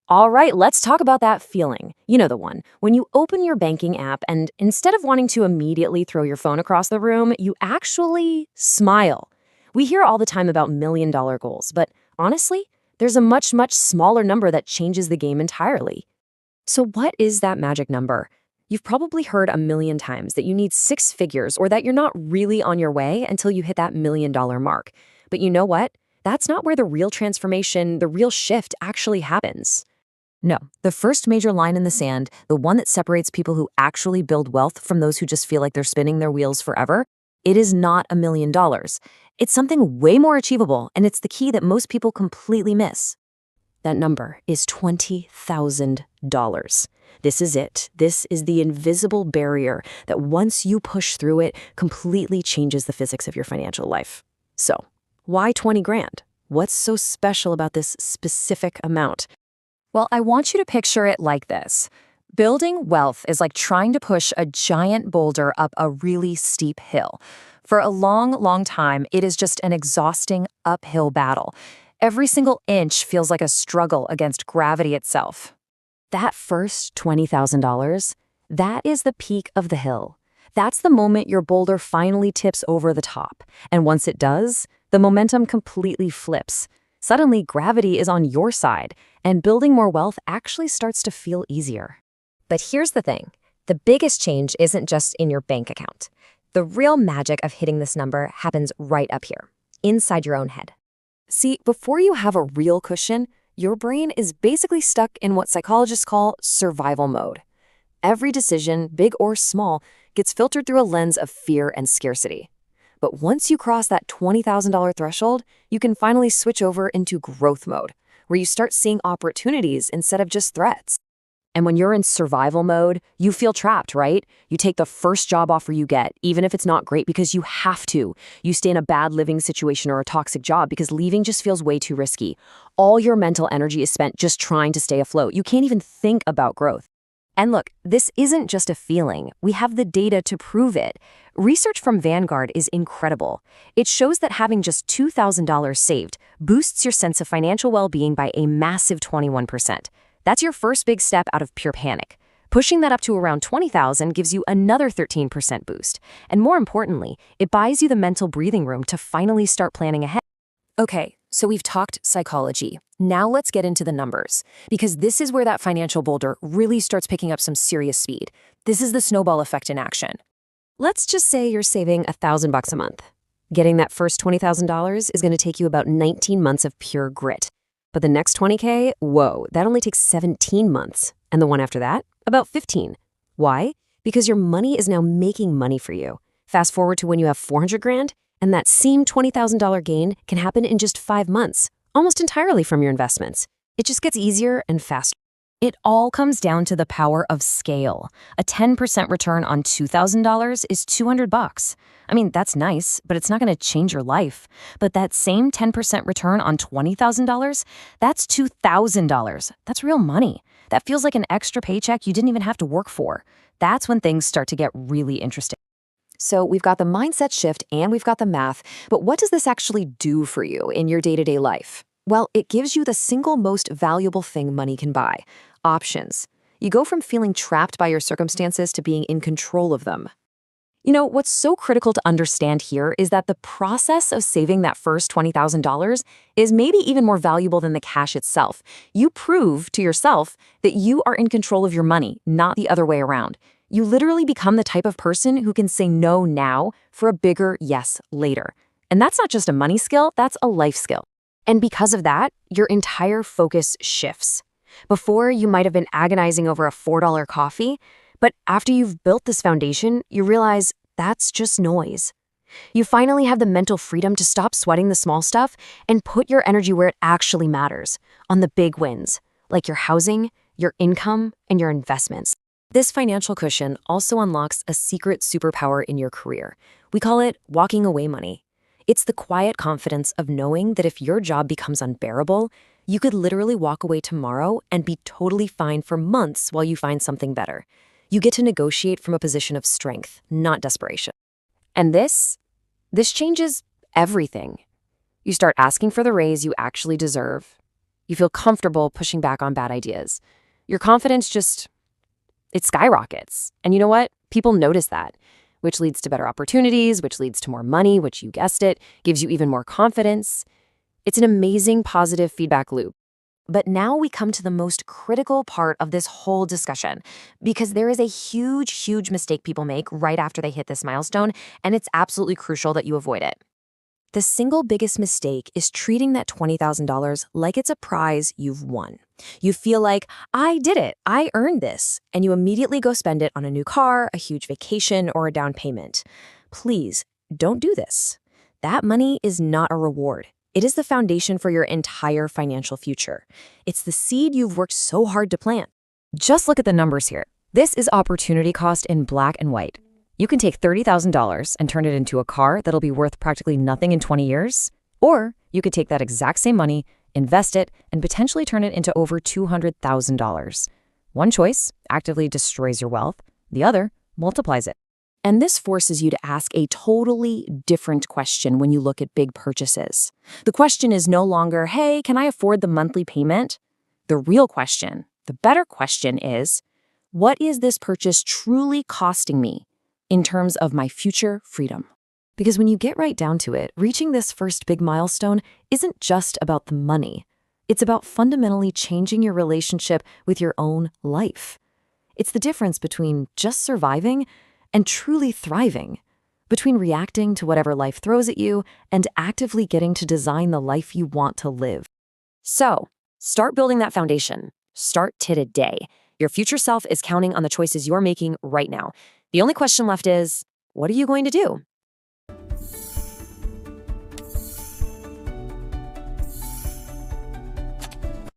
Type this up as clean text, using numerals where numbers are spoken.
All right, let's talk about that feeling. You know the one. When you open your banking app and instead of wanting to immediately throw your phone across the room, you actually smile. We hear all the time about million-dollar goals, but honestly, there's a much, much smaller number that changes the game entirely. So what is that magic number? You've probably heard a million times that you need six figures or that you're not really on your way until you hit that million-dollar mark. But you know what? That's not where the real transformation, the real shift actually happens. No, the first major line in the sand, the one that separates people who actually build wealth from those who just feel like they're spinning their wheels forever, it is not $1 million. It's something way more achievable, and it's the key that most people completely miss. That number is $20,000. This is it. This is the invisible barrier that once you push through it, completely changes the physics of your financial life. So, why 20 grand? What's so special about this specific amount? Well, I want you to picture it like this. Building wealth is like trying to push a giant boulder up a really steep hill. For a long, long time, it is just an exhausting uphill battle. Every single inch feels like a struggle against gravity itself. That first $20,000, that is the peak of the hill. That's the moment your boulder finally tips over the top. And once it does, the momentum completely flips. Suddenly, gravity is on your side, and building more wealth actually starts to feel easier. But here's the thing. The biggest change isn't just in your bank account. The real magic of hitting this number happens right up here, inside your own head. See, before you have a real cushion, your brain is basically stuck in what psychologists call survival mode. Every decision, big or small, gets filtered through a lens of fear and scarcity. But once you cross that $20,000 threshold, you can finally switch over into growth mode, where you start seeing opportunities instead of just threats. And when you're in survival mode, you feel trapped, right? You take the first job offer you get, even if it's not great, because you have to. You stay in a bad living situation or a toxic job because leaving just feels way too risky. All your mental energy is spent just trying to stay afloat. You can't even think about growth. And look, this isn't just a feeling. We have the data to prove it. Research from Vanguard is incredible. It shows that having just $2,000 saved boosts your sense of financial well-being by a massive 21%. That's your first big step out of pure panic. Pushing that up to around $20,000 gives you another 13% boost. And more importantly, it buys you the mental breathing room to finally start planning ahead. Okay, so we've talked psychology. Now let's get into the numbers, because this is where that financial boulder really starts picking up some serious speed. This is the snowball effect in action. Let's just say you're saving $1,000 a month. Getting that first $20,000 is going to take you about 19 months of pure grit. But the next 20K, whoa, that only takes 17 months. And the one after that, about 15. Why? Because your money is now making money for you. Fast forward to when you have 400 grand, and that same $20,000 gain can happen in just 5 months, almost entirely from your investments. It just gets easier and faster. It all comes down to the power of scale. A 10% return on $2,000 is $200. I mean, that's nice, but it's not going to change your life. But that same 10% return on $20,000, that's $2,000. That's real money. That feels like an extra paycheck you didn't even have to work for. That's when things start to get really interesting. So we've got the mindset shift and we've got the math, but what does this actually do for you in your day-to-day life? Well, it gives you the single most valuable thing money can buy: options. You go from feeling trapped by your circumstances to being in control of them. You know, what's so critical to understand here is that the process of saving that first $20,000 is maybe even more valuable than the cash itself. You prove to yourself that you are in control of your money, not the other way around. You literally become the type of person who can say no now for a bigger yes later. And that's not just a money skill, that's a life skill. And because of that, your entire focus shifts. Before, you might have been agonizing over a $4 coffee, but after you've built this foundation, you realize that's just noise. You finally have the mental freedom to stop sweating the small stuff and put your energy where it actually matters, on the big wins, like your housing, your income, and your investments. This financial cushion also unlocks a secret superpower in your career. We call it walking away money. It's the quiet confidence of knowing that if your job becomes unbearable, you could literally walk away tomorrow and be totally fine for months while you find something better. You get to negotiate from a position of strength, not desperation. And this changes everything. You start asking for the raise you actually deserve. You feel comfortable pushing back on bad ideas. Your confidence it skyrockets. And you know what? People notice that, which leads to better opportunities, which leads to more money, which you guessed it, gives you even more confidence. It's an amazing positive feedback loop. But now we come to the most critical part of this whole discussion, because there is a huge, huge mistake people make right after they hit this milestone, and it's absolutely crucial that you avoid it. The single biggest mistake is treating that $20,000 like it's a prize you've won. You feel like, I did it, I earned this, and you immediately go spend it on a new car, a huge vacation, or a down payment. Please, don't do this. That money is not a reward. It is the foundation for your entire financial future. It's the seed you've worked so hard to plant. Just look at the numbers here. This is opportunity cost in black and white. You can take $30,000 and turn it into a car that'll be worth practically nothing in 20 years. Or you could take that exact same money, invest it, and potentially turn it into over $200,000. One choice actively destroys your wealth. The other multiplies it. And this forces you to ask a totally different question when you look at big purchases. The question is no longer, hey, can I afford the monthly payment? The real question, the better question is, what is this purchase truly costing me in terms of my future freedom? Because when you get right down to it, reaching this first big milestone isn't just about the money. It's about fundamentally changing your relationship with your own life. It's the difference between just surviving and truly thriving, between reacting to whatever life throws at you and actively getting to design the life you want to live. So, start building that foundation. Start today. Your future self is counting on the choices you're making right now. The only question left is, what are you going to do?